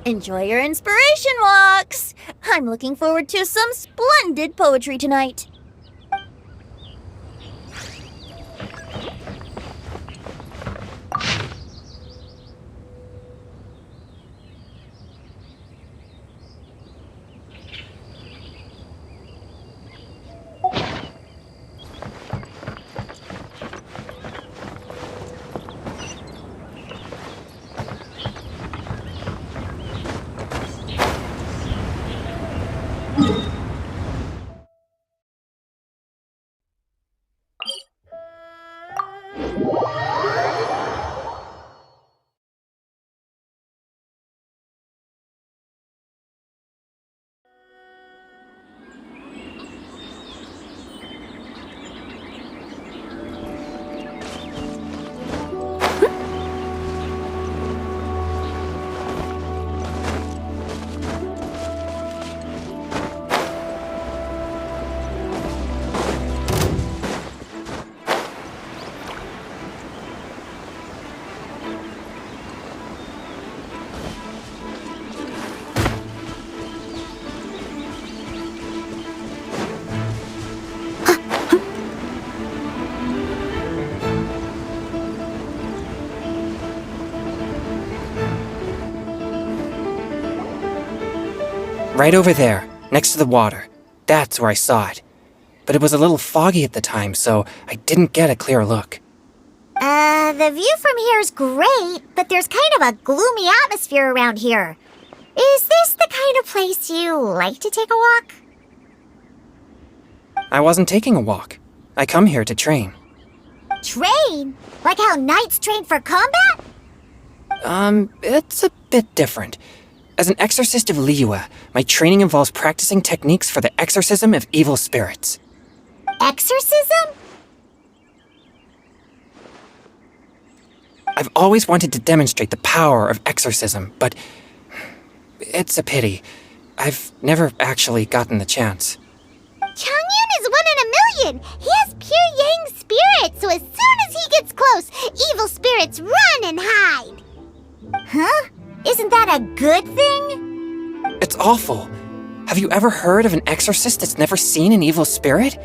Enjoy your inspiration walks! I'm looking forward to some splendid poetry tonight. Right over there, next to the water. That's where I saw it. But it was a little foggy at the time, so I didn't get a clear look. The view from here is great, but there's kind of a gloomy atmosphere around here. Is this the kind of place you like to take a walk? I wasn't taking a walk. I come here to train. Train? Like how knights train for combat? It's a bit different. As an exorcist of Liyue, my training involves practicing techniques for the exorcism of evil spirits. Exorcism? I've always wanted to demonstrate the power of exorcism, but it's a pity. I've never actually gotten the chance. Chongyun is 1 in a million! He has pure yang spirit, so as soon as he gets close, evil spirits run and hide! Huh? Isn't that a good thing? It's awful. Have you ever heard of an exorcist that's never seen an evil spirit?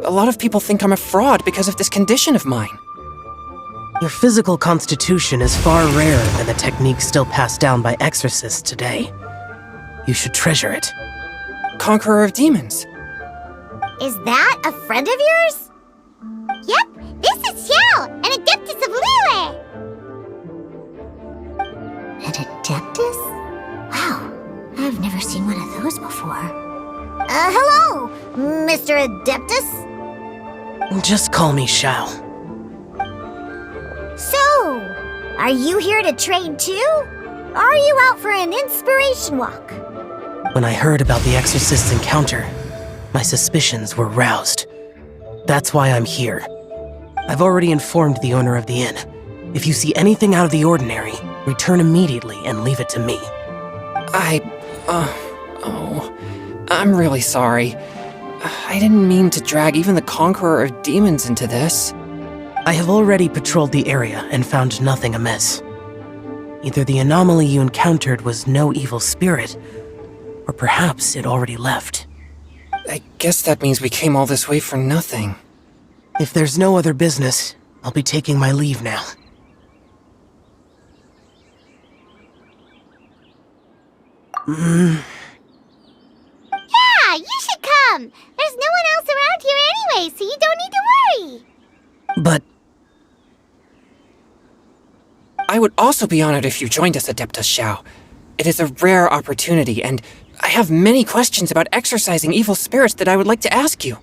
A lot of people think I'm a fraud because of this condition of mine. Your physical constitution is far rarer than the techniques still passed down by exorcists today. You should treasure it. Conqueror of demons. Is that a friend of yours? Yep, this is Xiao, an adeptus of Liyue! An adeptus? Wow, I've never seen one of those before. Hello, Mr. Adeptus? Just call me Xiao. So, are you here to train too? Or are you out for an inspiration walk? When I heard about the exorcist's encounter, my suspicions were roused. That's why I'm here. I've already informed the owner of the inn. If you see anything out of the ordinary, return immediately and leave it to me. I'm really sorry. I didn't mean to drag even the Conqueror of Demons into this. I have already patrolled the area and found nothing amiss. Either the anomaly you encountered was no evil spirit, or perhaps it already left. I guess that means we came all this way for nothing. If there's no other business, I'll be taking my leave now. Yeah, you should come! There's no one else around here anyway, so you don't need to worry! But I would also be honored if you joined us, Adeptus Xiao. It is a rare opportunity, and I have many questions about exorcising evil spirits that I would like to ask you.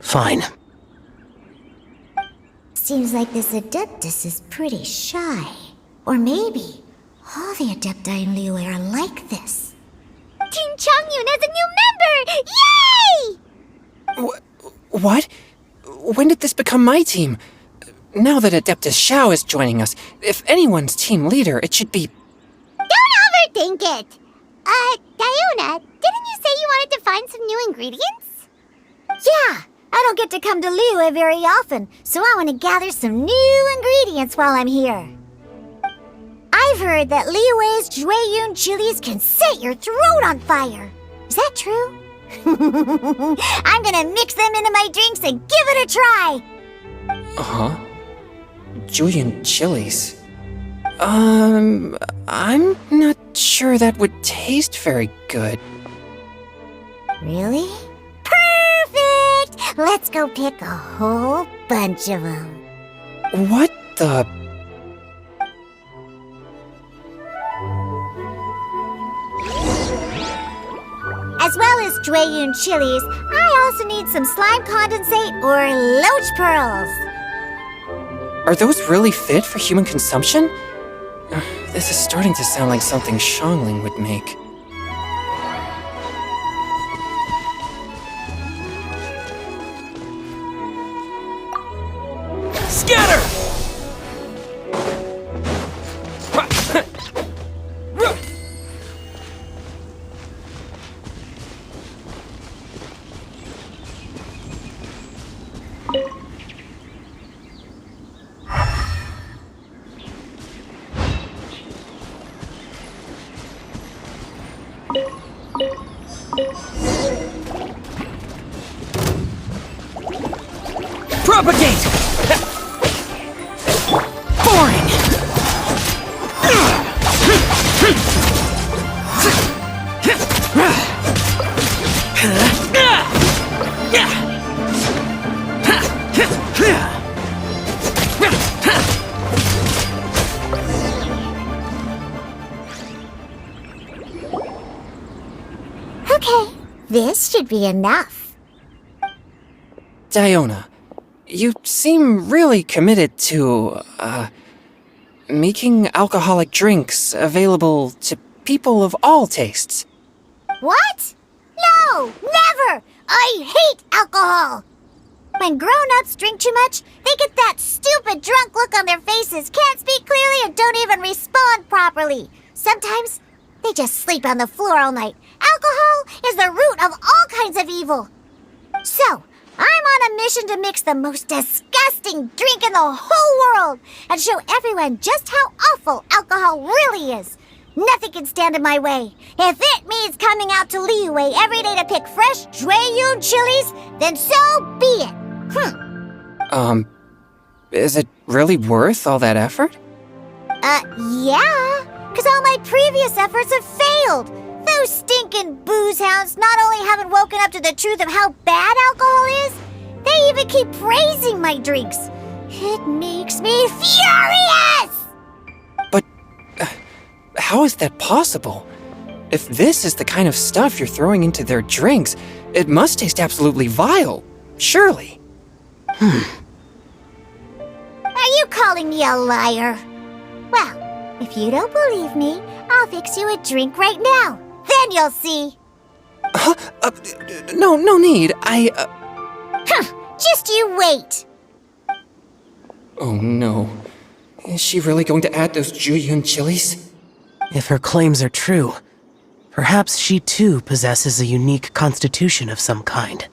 fine. Seems like this Adeptus is pretty shy. Or maybe all the Adepti in Liyue are like this. Team Chongyun has a new member! Yay! What? When did this become my team? Now that Adeptus Xiao is joining us, if anyone's team leader, it should be... Don't overthink it! Diona, didn't you say you wanted to find some new ingredients? Yeah, I don't get to come to Liyue very often, so I want to gather some new ingredients while I'm here. I've heard that Liyue's Jueyun chilies can set your throat on fire. Is that true? I'm gonna mix them into my drinks and give it a try. Uh-huh. Julian chilies. I'm not sure that would taste very good. Really? Perfect! Let's go pick a whole bunch of them. What the... As well as Jueyun chilies, I also need some slime condensate or loach pearls. Are those really fit for human consumption? This is starting to sound like something Xiangling would make. Scatter! Propagate! Boring! Okay, this should be enough. Diona, you seem really committed to, making alcoholic drinks available to people of all tastes. What? No, never! I hate alcohol! When grown-ups drink too much, they get that stupid drunk look on their faces, can't speak clearly, and don't even respond properly. Sometimes, they just sleep on the floor all night. Alcohol is the root of all kinds of evil. So, I'm on a mission to mix the most disgusting drink in the whole world and show everyone just how awful alcohol really is. Nothing can stand in my way. If it means coming out to Liyue every day to pick fresh Jueyun chilies, then so be it. Is it really worth all that effort? Yeah, because all my previous efforts have failed. Those stinking booze hounds not only haven't woken up to the truth of how bad alcohol is, they even keep praising my drinks. It makes me furious! But how is that possible? If this is the kind of stuff you're throwing into their drinks, it must taste absolutely vile, surely. Are you calling me a liar? Well, if you don't believe me, I'll fix you a drink right now. Then you'll see. No need. Just you wait. Oh no. Is she really going to add those Jueyun chilies? If her claims are true, perhaps she too possesses a unique constitution of some kind.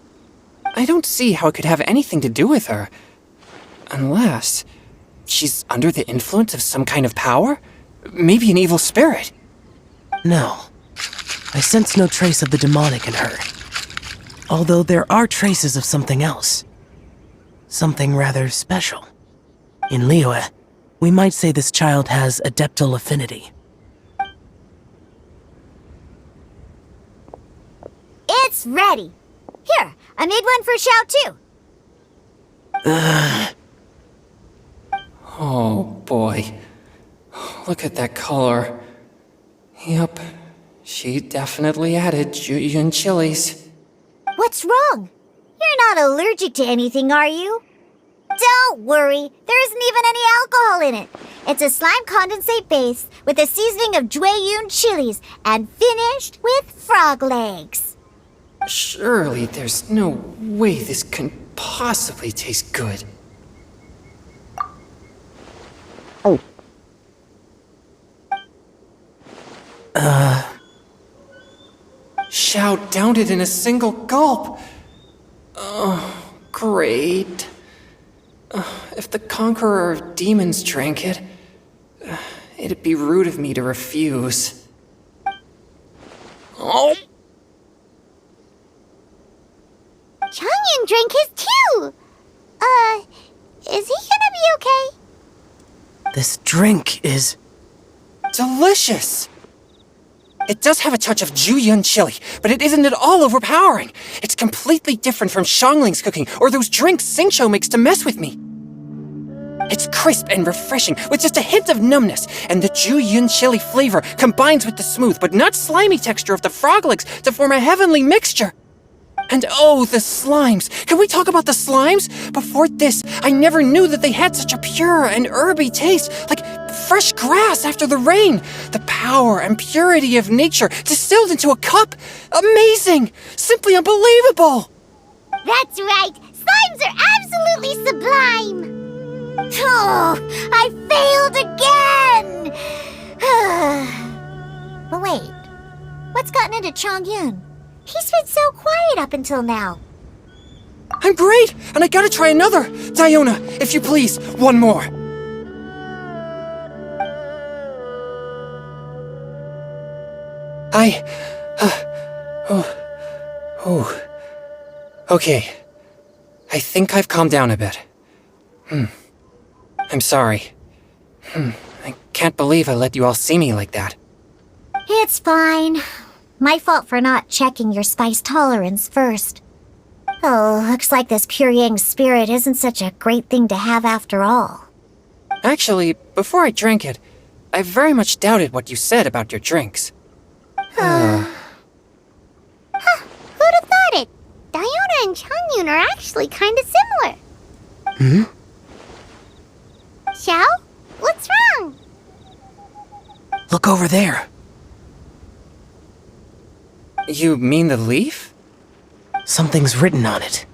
I don't see how it could have anything to do with her. Unless she's under the influence of some kind of power? Maybe an evil spirit. No. I sense no trace of the demonic in her. Although there are traces of something else. Something rather special. In Liyue, we might say this child has adeptal affinity. It's ready. Here, I made one for Xiao too. Oh boy. Look at that color. Yep, she definitely added Jueyun chilies. What's wrong? You're not allergic to anything, are you? Don't worry, there isn't even any alcohol in it. It's a slime condensate base with a seasoning of Jueyun chilies and finished with frog legs. Surely there's no way this can possibly taste good. Xiao downed it in a single gulp. Oh, great. If the Conqueror of Demons drank it, it'd be rude of me to refuse. Oh! Changyan drank his too! Is he gonna be okay? This drink is... Delicious! It does have a touch of Jueyun chili, but it isn't at all overpowering. It's completely different from Xiangling's cooking or those drinks Xingqiu makes to mess with me. It's crisp and refreshing, with just a hint of numbness, and the Jueyun chili flavor combines with the smooth but not slimy texture of the frog legs to form a heavenly mixture. And oh, the slimes! Can we talk about the slimes? Before this, I never knew that they had such a pure and herby taste, like fresh grass after the rain. The power and purity of nature distilled into a cup. Amazing! Simply unbelievable! That's right! Slimes are absolutely sublime! Oh, I failed again! But wait, what's gotten into Chongyun? He's been so quiet up until now. I'm great, and I gotta try another. Diona, if you please, one more. Okay. I think I've calmed down a bit. I'm sorry. I can't believe I let you all see me like that. It's fine. My fault for not checking your spice tolerance first. Oh, looks like this pure yang spirit isn't such a great thing to have after all. Actually, before I drank it, I very much doubted what you said about your drinks. Who'd have thought it? Diona and Chongyun are actually kinda similar. Xiao? What's wrong? Look over there. You mean the leaf? Something's written on it.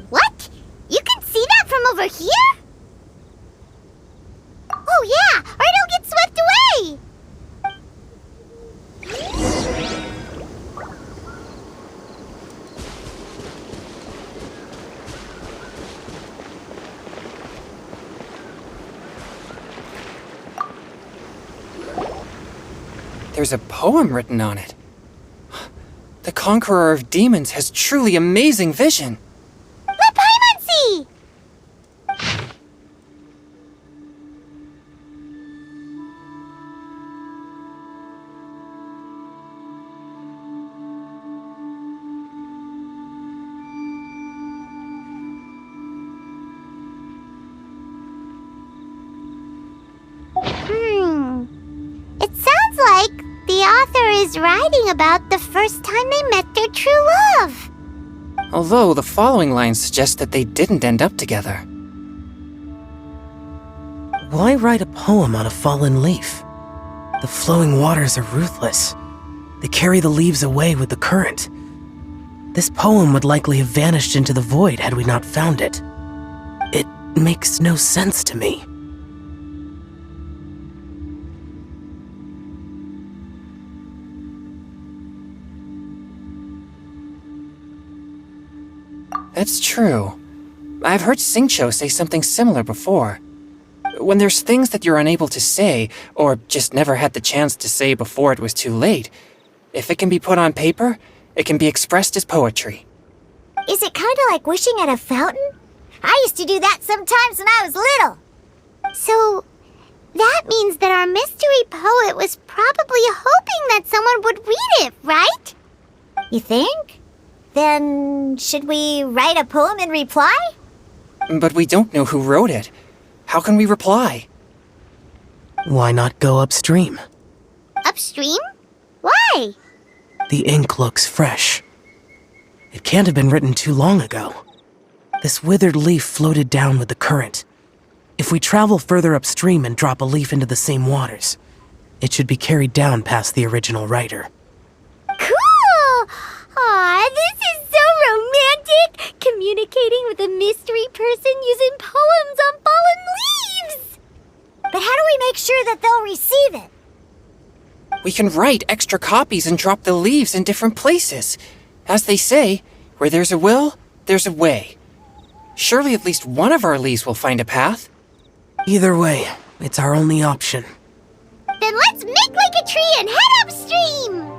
What? You can see that from over here? Oh yeah, or it'll get swept away! There's a poem written on it. The Conqueror of Demons has truly amazing vision. Let Paimon see! It sounds like the author is writing about the first time they met their true love. Although the following lines suggest that they didn't end up together. Why write a poem on a fallen leaf? The flowing waters are ruthless. They carry the leaves away with the current. This poem would likely have vanished into the void had we not found it. It makes no sense to me. That's true. I've heard Xingqiu say something similar before. When there's things that you're unable to say, or just never had the chance to say before it was too late, if it can be put on paper, it can be expressed as poetry. Is it kinda like wishing at a fountain? I used to do that sometimes when I was little. So, that means that our mystery poet was probably hoping that someone would read it, right? You think? Then, should we write a poem in reply? But we don't know who wrote it. How can we reply? Why not go upstream? Upstream? Why? The ink looks fresh. It can't have been written too long ago. This withered leaf floated down with the current. If we travel further upstream and drop a leaf into the same waters, it should be carried down past the original writer. Cool! Aw, this is so romantic! Communicating with a mystery person using poems on fallen leaves! But how do we make sure that they'll receive it? We can write extra copies and drop the leaves in different places. As they say, where there's a will, there's a way. Surely at least one of our leaves will find a path. Either way, it's our only option. Then let's make like a tree and head upstream!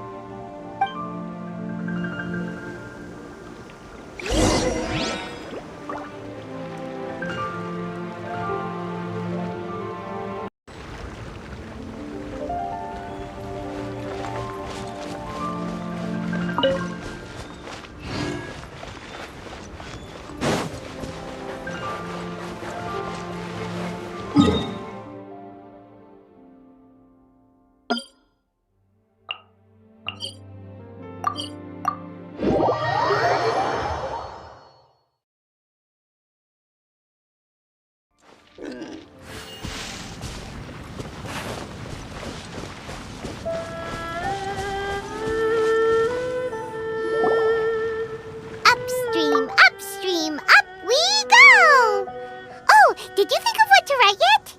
Upstream, upstream, up we go! Oh, did you think of what to write yet?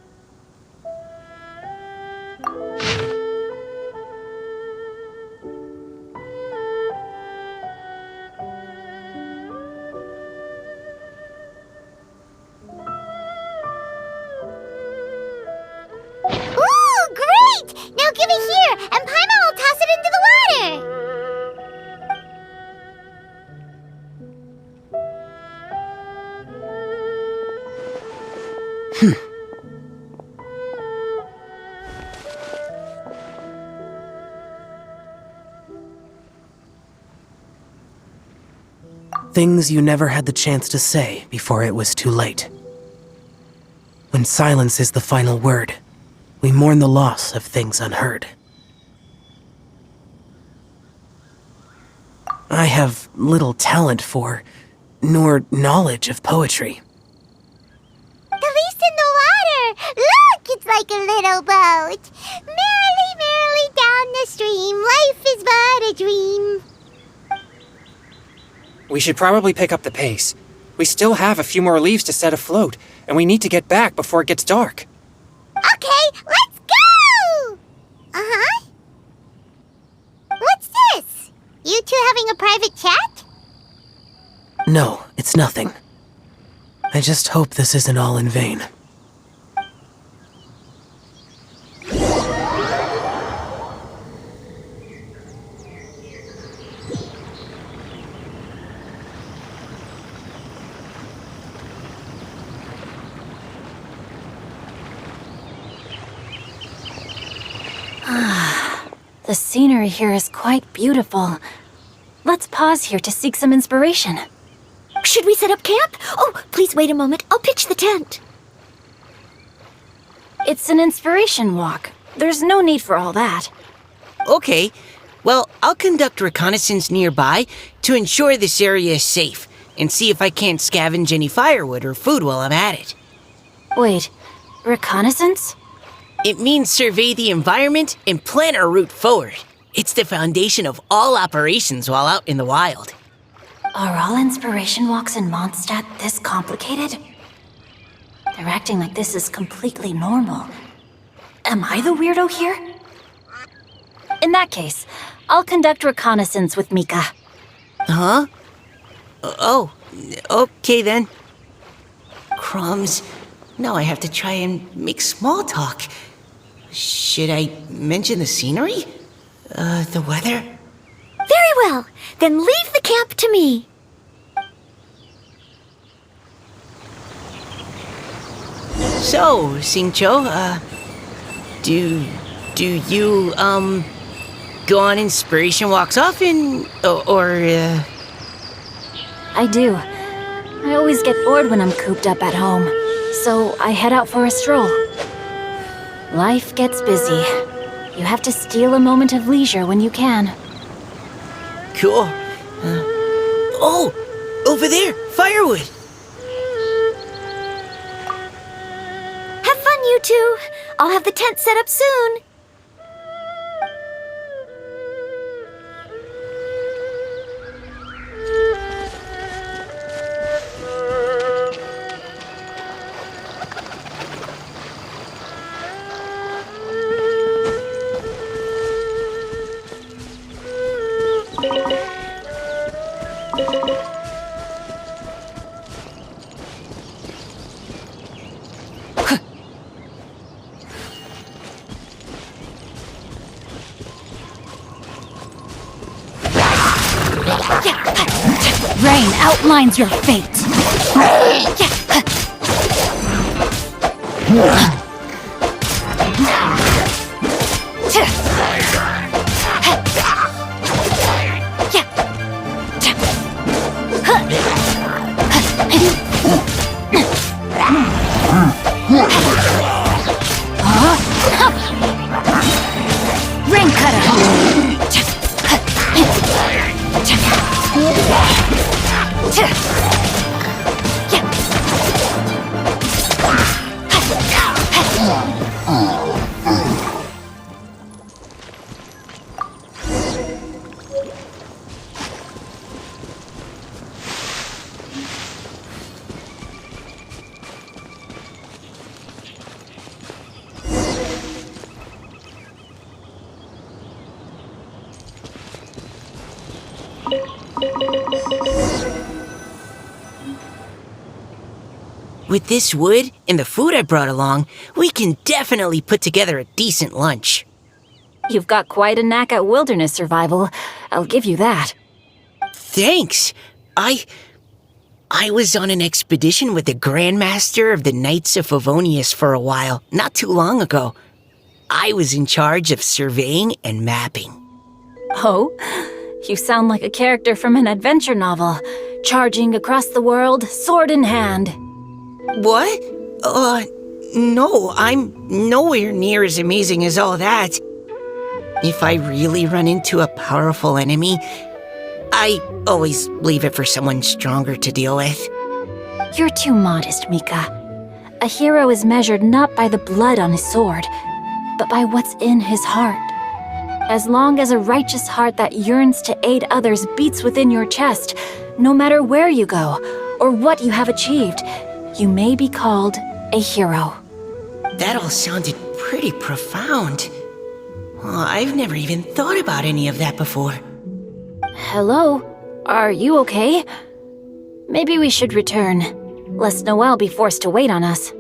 Ooh, great! Now give it here, and Paimon will toss it into the water! Things you never had the chance to say before it was too late. When silence is the final word, we mourn the loss of things unheard. I have little talent for, nor knowledge of poetry. The leaf's in the water! Look, it's like a little boat! Merrily, merrily down the stream, life is but a dream. We should probably pick up the pace. We still have a few more leaves to set afloat, and we need to get back before it gets dark. Okay, let's go! Uh-huh. What's this? You two having a private chat? No, it's nothing. I just hope this isn't all in vain. The scenery here is quite beautiful. Let's pause here to seek some inspiration. Should we set up camp? Oh, please wait a moment. I'll pitch the tent. It's an inspiration walk. There's no need for all that. Okay. Well, I'll conduct reconnaissance nearby to ensure this area is safe and see if I can't scavenge any firewood or food while I'm at it. Wait, reconnaissance? It means survey the environment and plan our route forward. It's the foundation of all operations while out in the wild. Are all inspiration walks in Mondstadt this complicated? They're acting like this is completely normal. Am I the weirdo here? In that case, I'll conduct reconnaissance with Mika. Huh? Oh, okay then. Crumbs. Now I have to try and make small talk. Should I mention the scenery? The weather? Very well. Then leave the camp to me. So, Xingqiu, do you, go on inspiration walks often? I do. I always get bored when I'm cooped up at home, so I head out for a stroll. Life gets busy. You have to steal a moment of leisure when you can. Cool. Oh! Over there! Firewood! Have fun, you two. I'll have the tent set up soon. Rain outlines your fate. Rain With this wood and the food I brought along, we can definitely put together a decent lunch. You've got quite a knack at wilderness survival. I'll give you that. Thanks. I was on an expedition with the Grandmaster of the Knights of Favonius for a while, not too long ago. I was in charge of surveying and mapping. Oh? You sound like a character from an adventure novel. Charging across the world, sword in hand. What? No, I'm nowhere near as amazing as all that. If I really run into a powerful enemy, I always leave it for someone stronger to deal with. You're too modest, Mika. A hero is measured not by the blood on his sword, but by what's in his heart. As long as a righteous heart that yearns to aid others beats within your chest, no matter where you go or what you have achieved, you may be called a hero. That all sounded pretty profound. I've never even thought about any of that before. Hello? Are you okay? Maybe we should return, lest Noelle be forced to wait on us.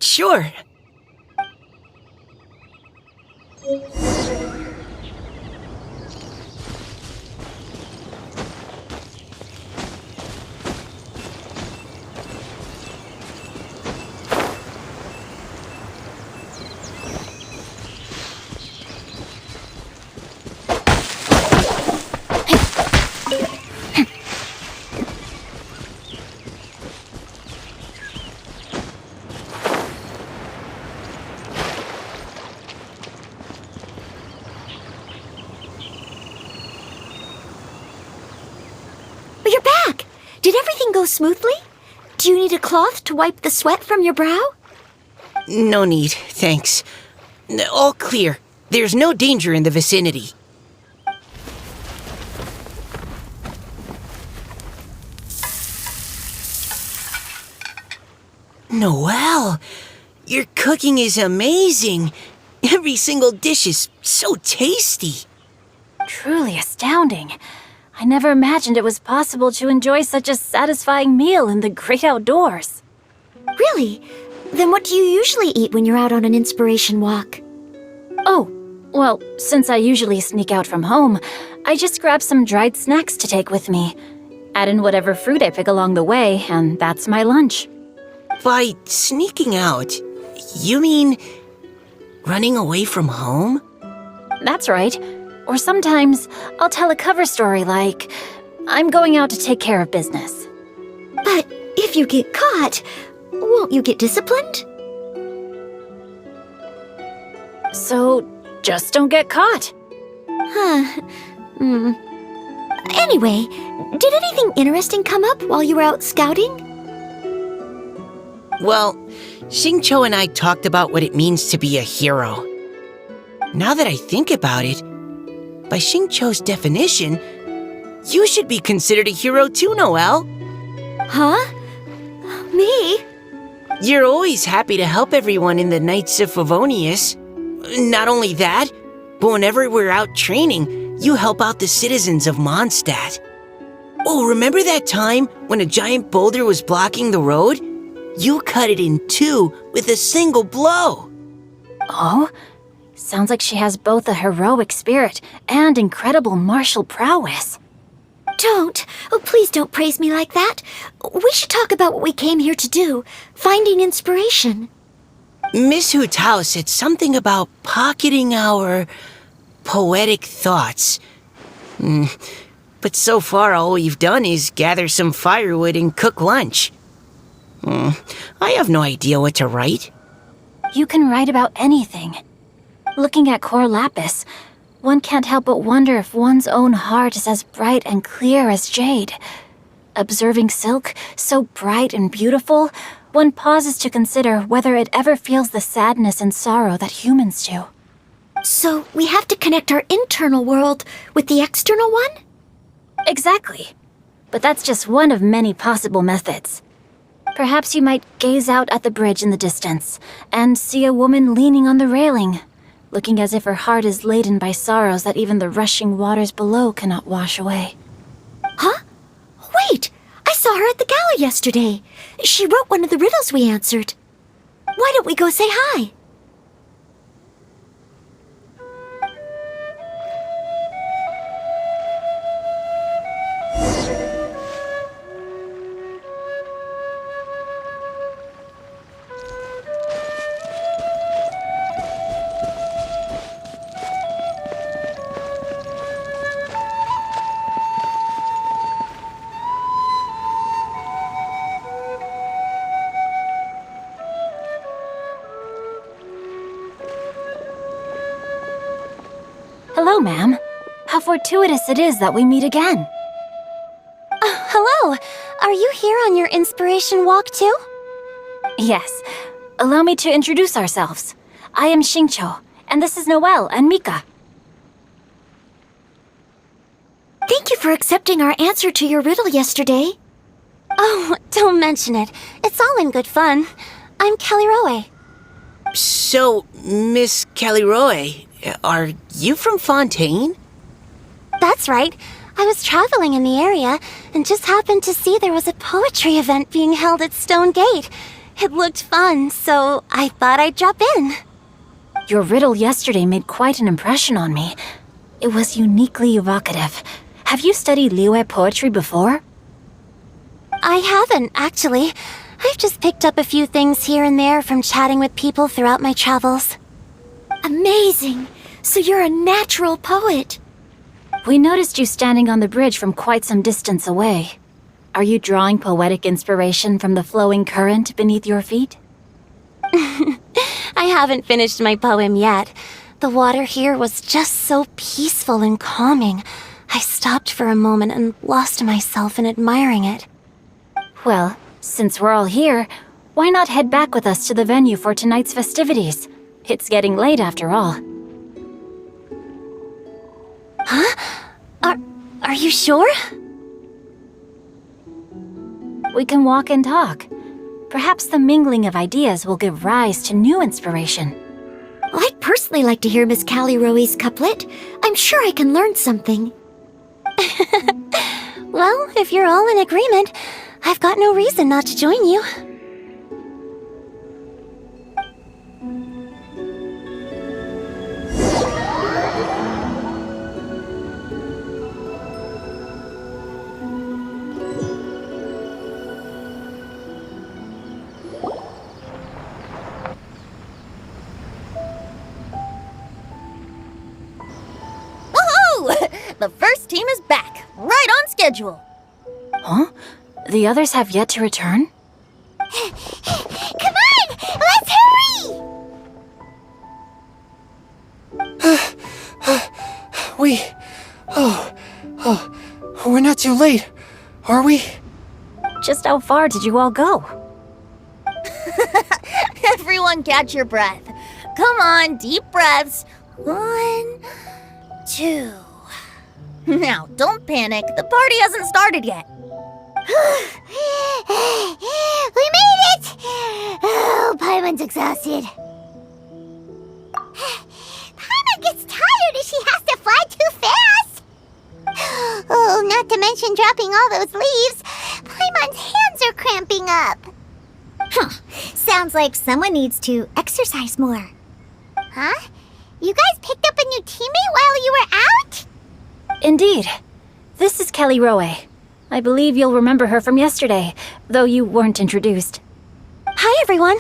Sure. You're back! Did everything go smoothly? Do you need a cloth to wipe the sweat from your brow? No need, thanks. All clear. There's no danger in the vicinity. Noelle, your cooking is amazing. Every single dish is so tasty. Truly astounding. I never imagined it was possible to enjoy such a satisfying meal in the great outdoors. Really? Then what do you usually eat when you're out on an inspiration walk? Oh, well, since I usually sneak out from home, I just grab some dried snacks to take with me. Add in whatever fruit I pick along the way, and that's my lunch. By sneaking out, you mean running away from home? That's right. Or sometimes I'll tell a cover story like, I'm going out to take care of business. But if you get caught, won't you get disciplined? So just don't get caught. Anyway, did anything interesting come up while you were out scouting? Well, Xingqiu and I talked about what it means to be a hero. Now that I think about it, by Xingqiu's definition, you should be considered a hero too, Noelle. Huh? Me? You're always happy to help everyone in the Knights of Favonius. Not only that, but whenever we're out training, you help out the citizens of Mondstadt. Oh, remember that time when a giant boulder was blocking the road? You cut it in two with a single blow. Oh? Sounds like she has both a heroic spirit and incredible martial prowess. Don't. Oh, please don't praise me like that. We should talk about what we came here to do. Finding inspiration. Miss Hu Tao said something about pocketing our poetic thoughts. But so far, all we've done is gather some firewood and cook lunch. I have no idea what to write. You can write about anything. Looking at Core Lapis, one can't help but wonder if one's own heart is as bright and clear as jade. Observing silk, so bright and beautiful, one pauses to consider whether it ever feels the sadness and sorrow that humans do. So we have to connect our internal world with the external one? Exactly. But that's just one of many possible methods. Perhaps you might gaze out at the bridge in the distance and see a woman leaning on the railing, looking as if her heart is laden by sorrows that even the rushing waters below cannot wash away. Huh? Wait! I saw her at the gala yesterday. She wrote one of the riddles we answered. Why don't we go say hi? Hello, ma'am. How fortuitous it is that we meet again. Hello! Are you here on your inspiration walk too? Yes. Allow me to introduce ourselves. I am Xingqiu, and this is Noelle and Mika. Thank you for accepting our answer to your riddle yesterday. Oh, don't mention it. It's all in good fun. I'm Kelly Roe. So, Miss Caliroe, are you from Fontaine? That's right. I was traveling in the area and just happened to see there was a poetry event being held at Stone Gate. It looked fun, so I thought I'd drop in. Your riddle yesterday made quite an impression on me. It was uniquely evocative. Have you studied Liyue poetry before? I haven't, actually. I've just picked up a few things here and there from chatting with people throughout my travels. Amazing! So you're a natural poet. We noticed you standing on the bridge from quite some distance away. Are you drawing poetic inspiration from the flowing current beneath your feet? I haven't finished my poem yet. The water here was just so peaceful and calming. I stopped for a moment and lost myself in admiring it. Well, since we're all here, why not head back with us to the venue for tonight's festivities? It's getting late after all. Huh? Are you sure? We can walk and talk. Perhaps the mingling of ideas will give rise to new inspiration. I'd personally like to hear Miss Callie Roe's couplet. I'm sure I can learn something. Well, if you're all in agreement, I've got no reason not to join you. The first team is back, right on schedule. Huh? The others have yet to return? Come on! Let's hurry! We're not too late, are we? Just how far did you all go? Everyone catch your breath. Come on, deep breaths. 1, 2. Now, don't panic. The party hasn't started yet. We made it! Oh, Paimon's exhausted. Paimon gets tired if she has to fly too fast. Oh, not to mention dropping all those leaves. Paimon's hands are cramping up. Sounds like someone needs to exercise more. Huh? You guys picked up a new teammate while you were out? Indeed. This is Kelly Rowe. I believe you'll remember her from yesterday, though you weren't introduced. Hi, everyone.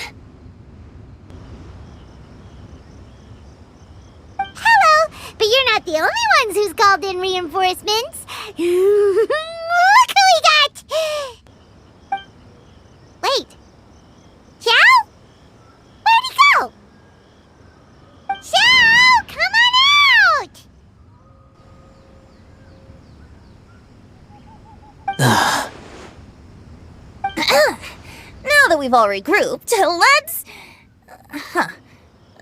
Hello, but you're not the only ones who's called in reinforcements. Look who we got! Wait. Xiao? Where'd he go? Xiao, come on out! Now that we've all regrouped, let's...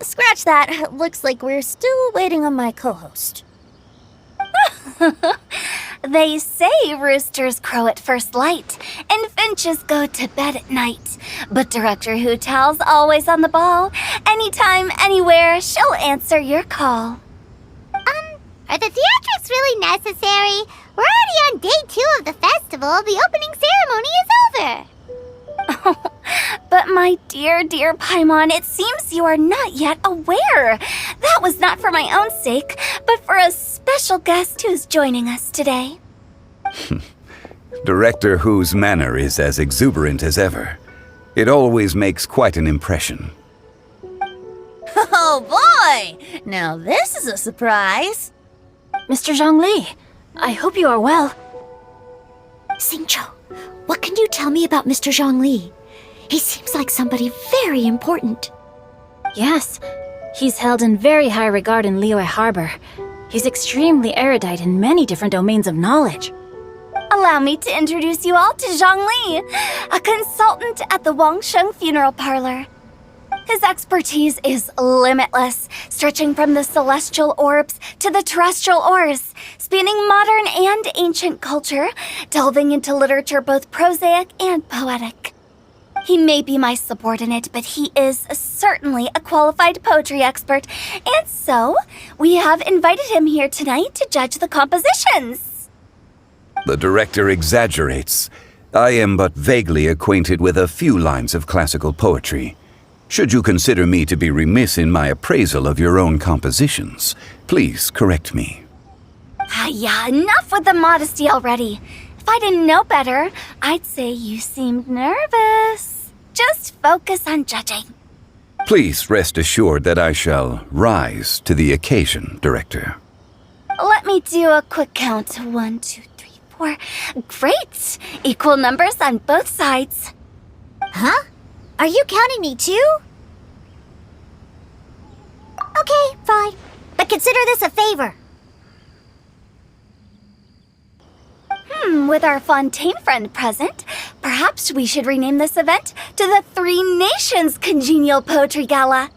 Scratch that. Looks like we're still waiting on my co-host. They say roosters crow at first light, and finches go to bed at night. But Director Hootal's always on the ball. Anytime, anywhere, she'll answer your call. Are the theatrics really necessary? We're already on day 2 of the festival. The opening ceremony is over. But my dear, dear Paimon, it seems you are not yet aware. That was not for my own sake, but for a special guest who's joining us today. Director Who's manner is as exuberant as ever. It always makes quite an impression. Oh boy! Now this is a surprise. Mr. Zhongli, I hope you are well. Xingqiu, what can you tell me about Mr. Zhongli? He seems like somebody very important. Yes, he's held in very high regard in Liyue Harbor. He's extremely erudite in many different domains of knowledge. Allow me to introduce you all to Zhang Li, a consultant at the Wangsheng Funeral Parlor. His expertise is limitless, stretching from the celestial orbs to the terrestrial ores, spanning modern and ancient culture, delving into literature both prosaic and poetic. He may be my subordinate, but he is certainly a qualified poetry expert, and so we have invited him here tonight to judge the compositions. The director exaggerates. I am but vaguely acquainted with a few lines of classical poetry. Should you consider me to be remiss in my appraisal of your own compositions, please correct me. Yeah, enough with the modesty already. If I didn't know better, I'd say you seemed nervous. Just focus on judging. Please rest assured that I shall rise to the occasion, Director. Let me do a quick count. 1, 2, 3, 4. Great! Equal numbers on both sides. Huh? Are you counting me too? Okay, fine. But consider this a favor. With our Fontaine friend present, perhaps we should rename this event to the Three Nations Congenial Poetry Gala.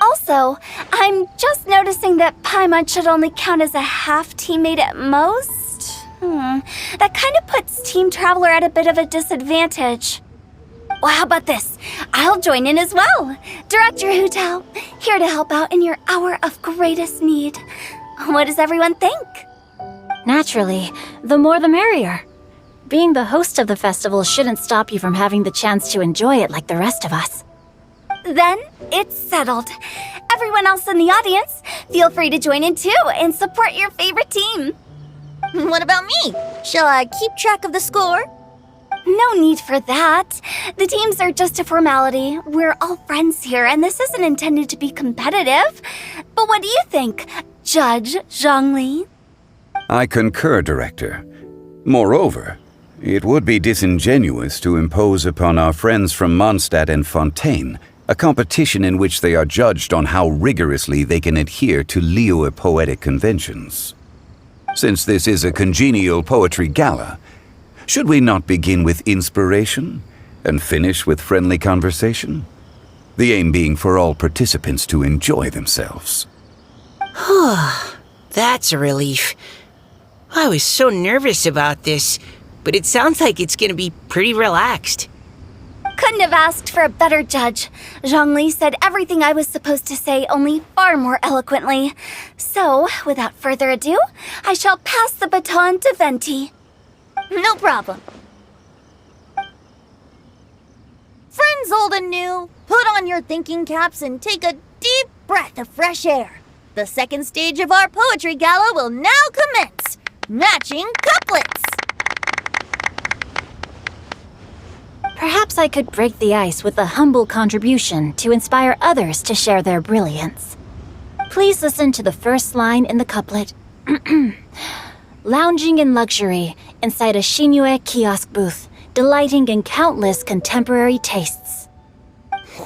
Also, I'm just noticing that Paimon should only count as a half teammate at most. That kind of puts Team Traveler at a bit of a disadvantage. Well, how about this? I'll join in as well. Director Hootal, here to help out in your hour of greatest need. What does everyone think? Naturally, the more the merrier. Being the host of the festival shouldn't stop you from having the chance to enjoy it like the rest of us. Then it's settled. Everyone else in the audience, feel free to join in too and support your favorite team. What about me? Shall I keep track of the score? No need for that. The teams are just a formality. We're all friends here, and this isn't intended to be competitive. But what do you think, Judge Zhongli? I concur, Director. Moreover, it would be disingenuous to impose upon our friends from Mondstadt and Fontaine a competition in which they are judged on how rigorously they can adhere to Liyue poetic conventions. Since this is a congenial poetry gala, should we not begin with inspiration and finish with friendly conversation? The aim being for all participants to enjoy themselves. That's a relief. I was so nervous about this, but it sounds like it's gonna be pretty relaxed. Couldn't have asked for a better judge. Zhongli said everything I was supposed to say, only far more eloquently. So, without further ado, I shall pass the baton to Venti. No problem. Friends old and new, put on your thinking caps and take a deep breath of fresh air. The second stage of our poetry gala will now commence. Matching couplets. Perhaps I could break the ice with a humble contribution to inspire others to share their brilliance. Please listen to the first line in the couplet. Lounging in luxury inside a Shinue kiosk booth, delighting in countless contemporary tastes.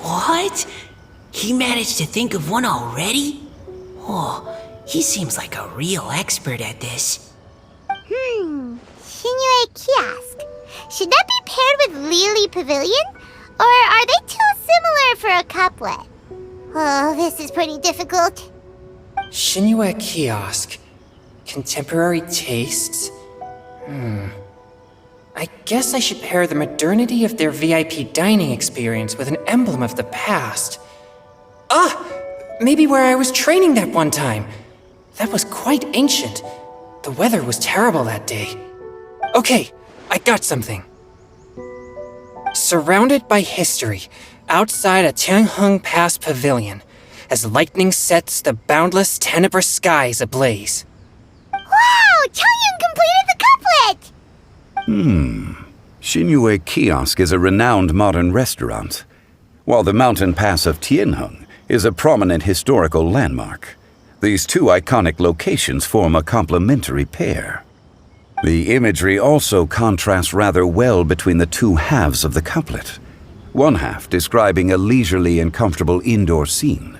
What? He managed to think of one already? Oh, he seems like a real expert at this. Shinue Kiosk. Should that be paired with Lily Pavilion? Or are they too similar for a couplet? Oh, this is pretty difficult. Shinue Kiosk. Contemporary tastes? I guess I should pair the modernity of their VIP dining experience with an emblem of the past. Maybe where I was training that one time. That was quite ancient. The weather was terrible that day. Okay, I got something. Surrounded by history, outside a Tianheng Pass pavilion, as lightning sets the boundless tenebrous skies ablaze. Wow! Changyun completed the couplet! Shinue Kiosk is a renowned modern restaurant, while the mountain pass of Tianheng is a prominent historical landmark. These two iconic locations form a complementary pair. The imagery also contrasts rather well between the two halves of the couplet, one half describing a leisurely and comfortable indoor scene,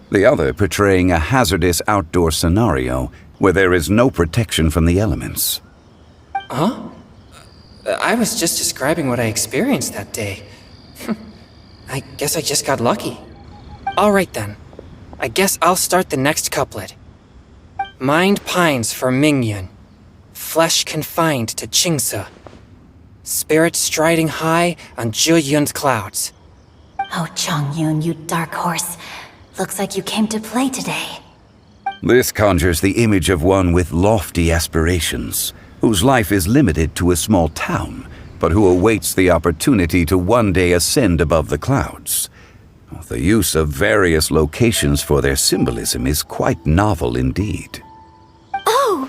the other portraying a hazardous outdoor scenario where there is no protection from the elements. I was just describing what I experienced that day. I guess I just got lucky. All right then. I guess I'll start the next couplet. Mind pines for Mingyun. Flesh confined to Qingse. Spirit striding high on Zheyun's clouds. Oh, Changyun, you dark horse. Looks like you came to play today. This conjures the image of one with lofty aspirations, whose life is limited to a small town, but who awaits the opportunity to one day ascend above the clouds. The use of various locations for their symbolism is quite novel indeed. Oh!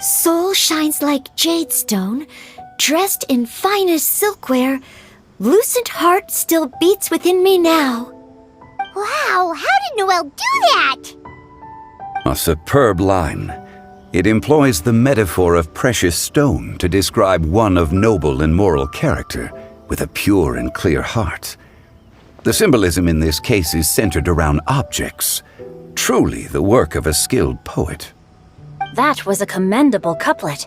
Soul shines like jadestone, dressed in finest silkware. Lucent heart still beats within me now. Wow, how did Noelle do that? A superb line. It employs the metaphor of precious stone to describe one of noble and moral character, with a pure and clear heart. The symbolism in this case is centered around objects, truly the work of a skilled poet. That was a commendable couplet.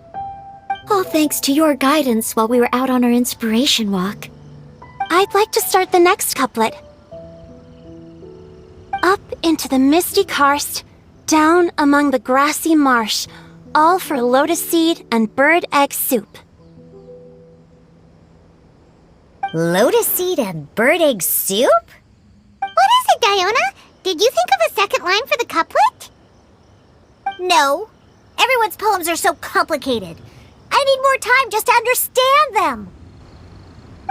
All thanks to your guidance while we were out on our inspiration walk. I'd like to start the next couplet. Up into the misty karst, down among the grassy marsh, all for lotus seed and bird egg soup. Lotus seed and bird egg soup? What is it, Diona? Did you think of a second line for the couplet? No. Everyone's poems are so complicated. I need more time just to understand them.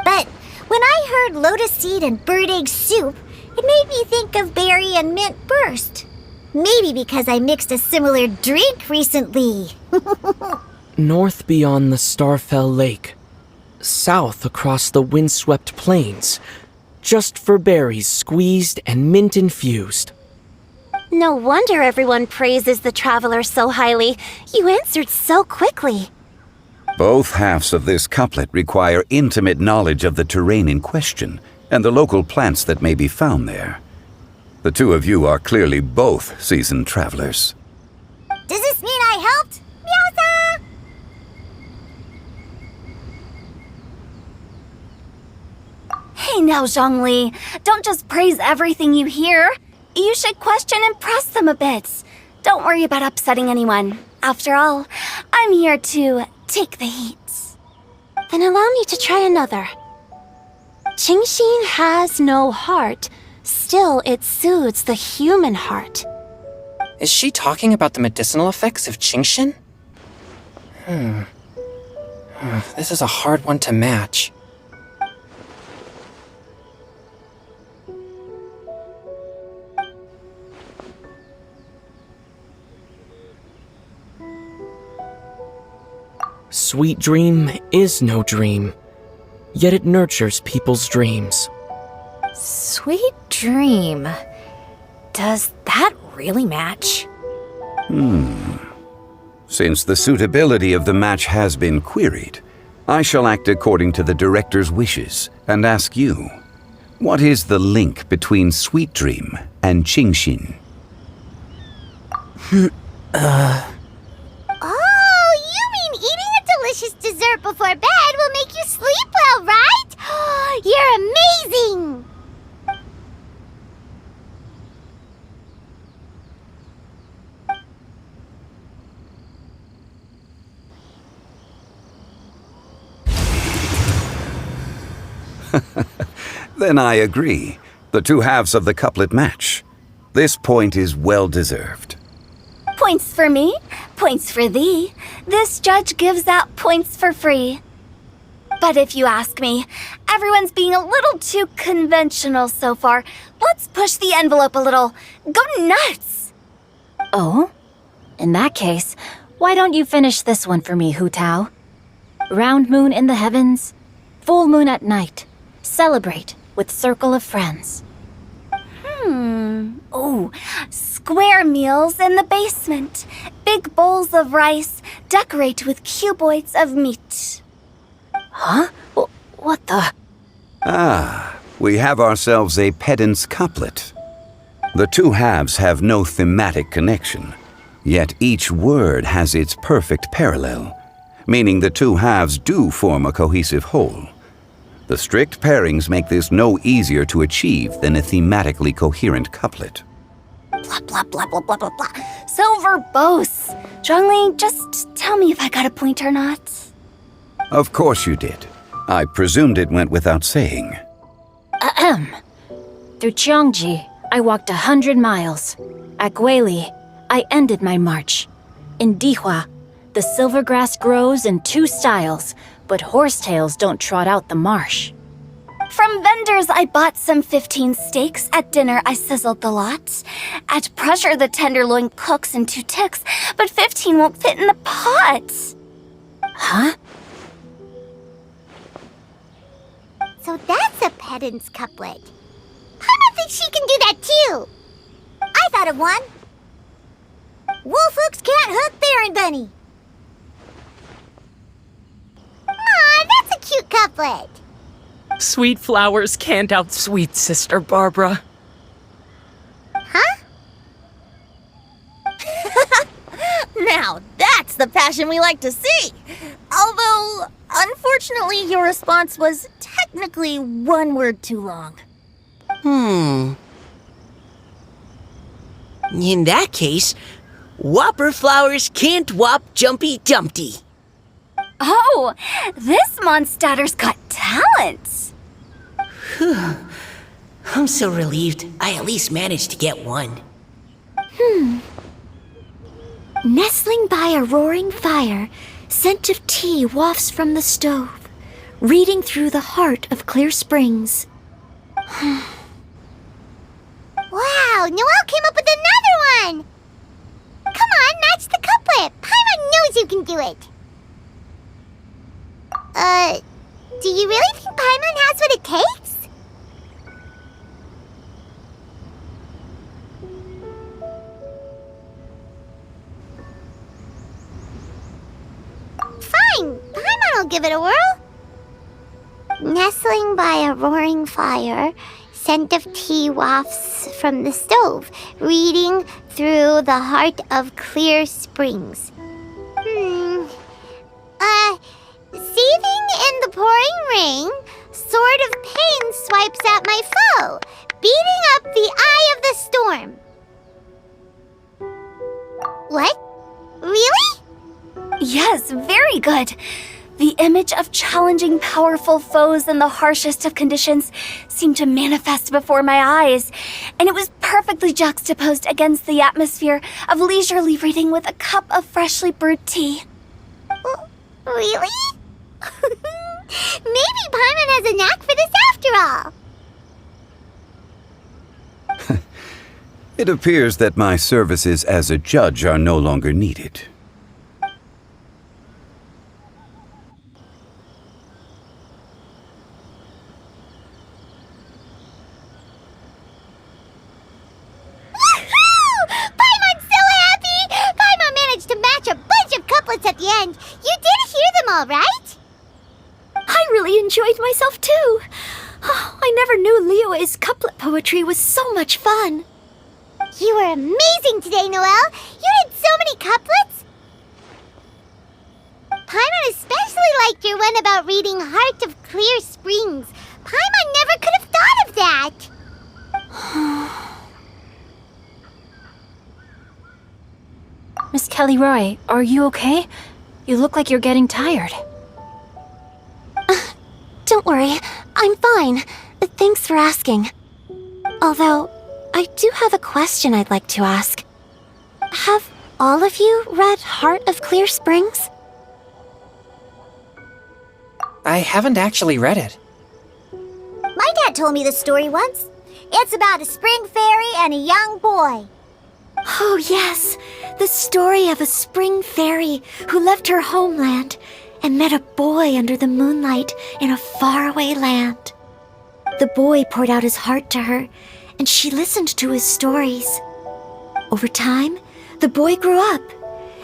But when I heard lotus seed and bird egg soup, it made me think of berry and mint burst. Maybe because I mixed a similar drink recently. North beyond the Starfell Lake. South across the windswept plains. Just for berries squeezed and mint infused. No wonder everyone praises the traveler so highly. You answered so quickly. Both halves of this couplet require intimate knowledge of the terrain in question and the local plants that may be found there. The two of you are clearly both seasoned travelers. Does this mean I helped? Meowsa! Hey now, Zhongli. Don't just praise everything you hear. You should question and press them a bit. Don't worry about upsetting anyone. After all, I'm here to take the heat. Then allow me to try another. Qingxin has no heart. Still, it soothes the human heart. Is she talking about the medicinal effects of Qingxin? This is a hard one to match. sweet dream is no dream, yet it nurtures people's dreams. Sweet dream. Does that really match? Since the suitability of the match has been queried, I shall act according to the director's wishes and ask you, what is the link between Sweet Dream and Genshin? Oh, you mean eating a delicious dessert before bed will make you sleep well, right? You're amazing! Then I agree. The two halves of the couplet match. This point is well deserved. Points for me, points for thee. This judge gives out points for free. But if you ask me, everyone's being a little too conventional so far. Let's push the envelope a little. Go nuts! Oh? In that case, why don't you finish this one for me, Hu Tao? Round moon in the heavens, full moon at night. Celebrate with circle of friends. Oh, square meals in the basement. Big bowls of rice. Decorate with cuboids of meat. Huh? What the? Ah, we have ourselves a pedant's couplet. The two halves have no thematic connection, yet each word has its perfect parallel, meaning the two halves do form a cohesive whole. The strict pairings make this no easier to achieve than a thematically coherent couplet. Blah, blah, blah, blah, blah, blah, blah. So verbose. Zhongli, just tell me if I got a point or not. Of course you did. I presumed it went without saying. Ahem. Through Cheongji, I walked 100 miles. At Guili, I ended my march. In Dihua, the silver grass grows in 2 styles, but horsetails don't trot out the marsh. From vendors, I bought some 15 steaks. At dinner, I sizzled the lot. At pressure, the tenderloin cooks in 2 ticks, but 15 won't fit in the pot. Huh? So that's a pedant's couplet. Paimon thinks she can do that too. I thought of one. Wolf hooks can't hook Baron Bunny. Aw, that's a cute couplet. Sweet flowers can't outsweet Sister Barbara. Huh? Now that's the passion we like to see. Although, unfortunately, your response was technically 1 word too long. In that case, Whopper flowers can't whop Jumpy Dumpty. Oh, this Mondstadter's got talent. I'm so relieved I at least managed to get one. Nestling by a roaring fire, scent of tea wafts from the stove, reading through the heart of clear springs. Wow, Noelle came up with another one! Come on, match the couplet. Paimon knows you can do it. Do you really think Paimon has what it takes? Fine, Paimon will give it a whirl. Nestling by a roaring fire, scent of tea wafts from the stove, reading through the heart of clear springs. Seething in the pouring rain, sword of pain swipes at my foe, beating up the eye of the storm. What? Really? Yes, very good. The image of challenging powerful foes in the harshest of conditions seemed to manifest before my eyes, and it was perfectly juxtaposed against the atmosphere of leisurely reading with a cup of freshly brewed tea. Really? Maybe Paimon has a knack for this after all. It appears that my services as a judge are no longer needed. enjoyed myself too. Oh, I never knew Liyue's couplet poetry was so much fun. You were amazing today, Noelle. You did so many couplets. Paimon especially liked your one about reading Heart of Clear Springs. Paimon never could have thought of that. Miss Kelly Roy, are you okay? You look like you're getting tired. Don't worry, I'm fine. Thanks for asking. Although, I do have a question I'd like to ask. Have all of you read Heart of Clear Springs? I haven't actually read it. My dad told me the story once. It's about a spring fairy and a young boy. Oh, yes. The story of a spring fairy who left her homeland and met a boy under the moonlight in a faraway land. The boy poured out his heart to her, and she listened to his stories. Over time, the boy grew up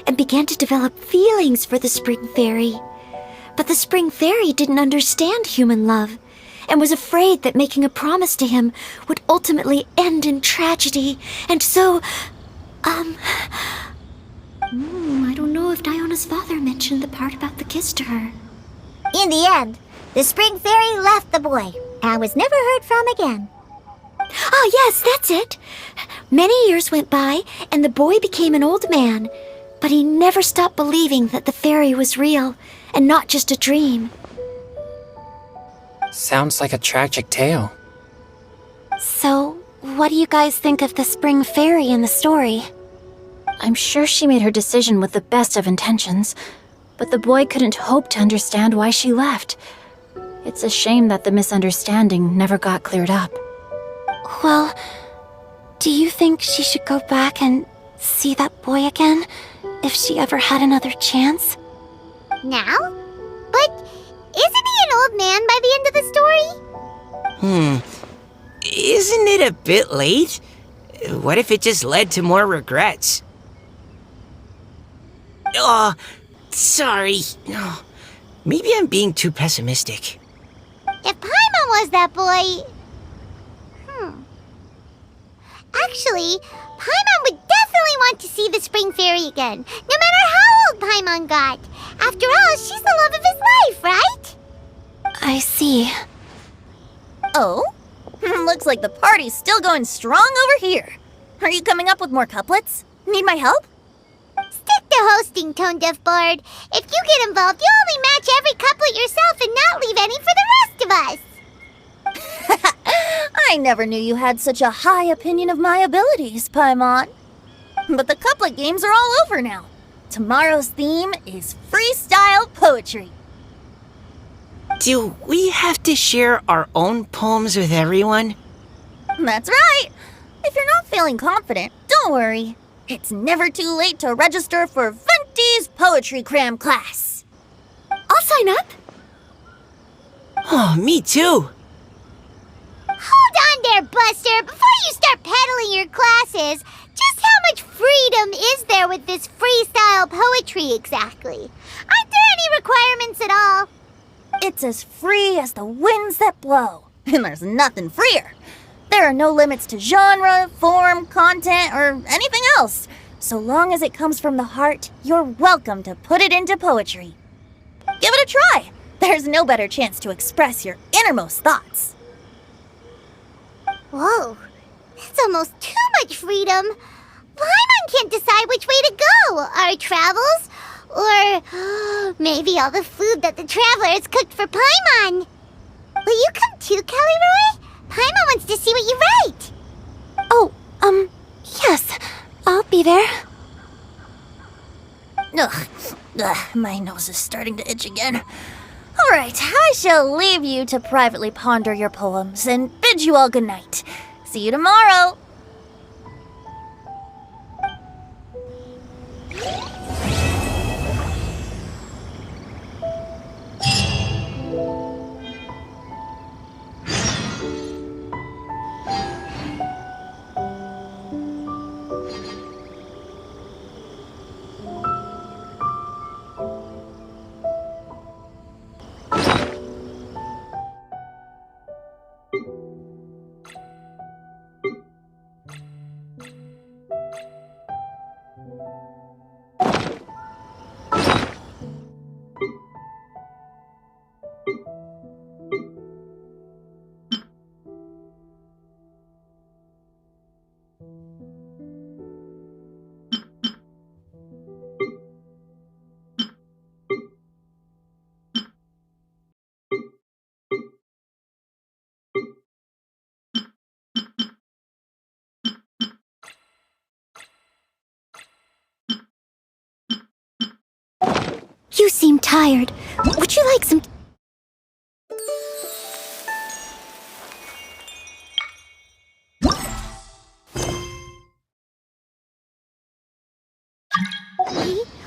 and began to develop feelings for the spring fairy. But the spring fairy didn't understand human love and was afraid that making a promise to him would ultimately end in tragedy. And so, I don't know if Diona's father mentioned the part about the kiss to her. In the end, the spring fairy left the boy and was never heard from again. Oh, yes, that's it. Many years went by, and the boy became an old man, but he never stopped believing that the fairy was real and not just a dream. Sounds like a tragic tale. So, what do you guys think of the spring fairy in the story? I'm sure she made her decision with the best of intentions, but the boy couldn't hope to understand why she left. It's a shame that the misunderstanding never got cleared up. Well, do you think she should go back and see that boy again if she ever had another chance? Now? But isn't he an old man by the end of the story? Isn't it a bit late? What if it just led to more regrets? Oh, sorry. Oh, maybe I'm being too pessimistic. If Paimon was that boy... Actually, Paimon would definitely want to see the spring fairy again, no matter how old Paimon got. After all, she's the love of his life, right? I see. Oh? Looks like the party's still going strong over here. Are you coming up with more couplets? Need my help? Stick to hosting, Tone Deaf Bard. If you get involved, you'll only match every couplet yourself and not leave any for the rest of us. I never knew you had such a high opinion of my abilities, Paimon. But the couplet games are all over now. Tomorrow's theme is freestyle poetry. Do we have to share our own poems with everyone? That's right. If you're not feeling confident, don't worry. It's never too late to register for Venti's Poetry Cram class. I'll sign up. Oh, me too. Hold on there, Buster. Before you start peddling your classes, just how much freedom is there with this freestyle poetry exactly? Aren't there any requirements at all? It's as free as the winds that blow, and there's nothing freer. There are no limits to genre, form, content, or anything else. So long as it comes from the heart, you're welcome to put it into poetry. Give it a try. There's no better chance to express your innermost thoughts. Whoa, that's almost too much freedom. Paimon can't decide which way to go. Our travels, or maybe all the food that the travelers cooked for Paimon. Will you come too, Kelly Roy? Paimon wants to see what you write. Oh, yes. I'll be there. Ugh, my nose is starting to itch again. All right, I shall leave you to privately ponder your poems and bid you all good night. See you tomorrow. You seem tired. Would you like some...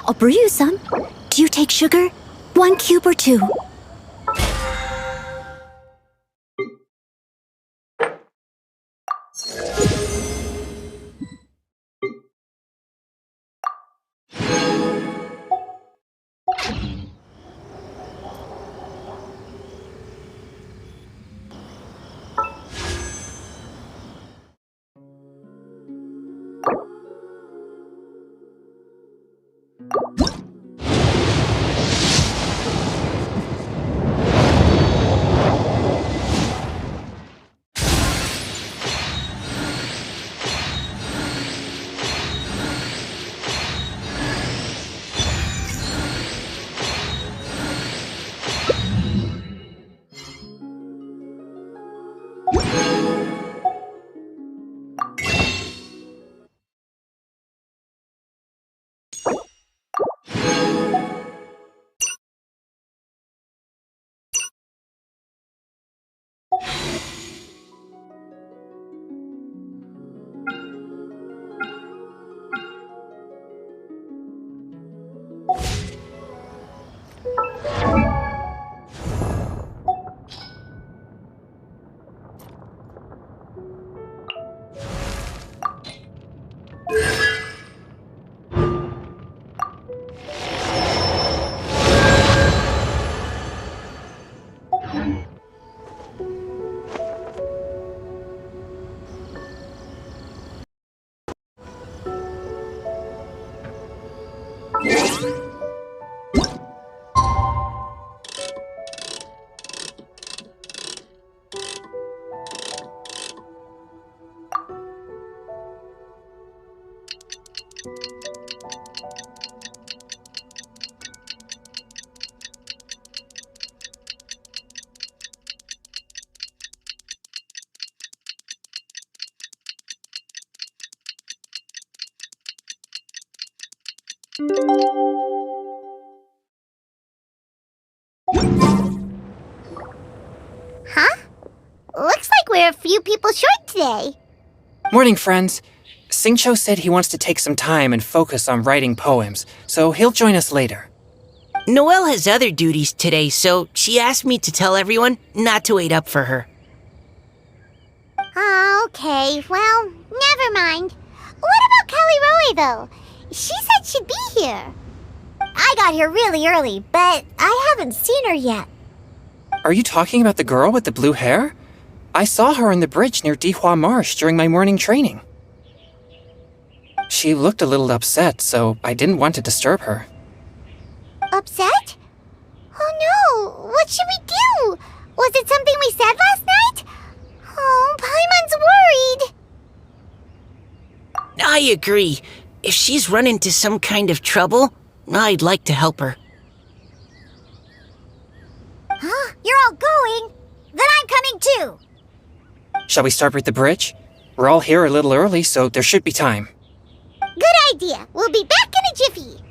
I'll brew you some. Do you take sugar? 1 cube or 2? Huh? Looks like we're a few people short today. Morning, friends. Xingqiu said he wants to take some time and focus on writing poems, so he'll join us later. Noelle has other duties today, so she asked me to tell everyone not to wait up for her. Oh, okay. Well, never mind. What about Kelly Roy, though? She said she'd be here. I got here really early, but I haven't seen her yet. Are you talking about the girl with the blue hair? I saw her on the bridge near Dihua Marsh during my morning training. She looked a little upset, so I didn't want to disturb her. Upset? Oh no! What should we do? Was it something we said last night? Oh, Paimon's worried. I agree. If she's run into some kind of trouble, I'd like to help her. Huh? You're all going? Then I'm coming too. Shall we start with the bridge? We're all here a little early, so there should be time. Good idea. We'll be back in a jiffy.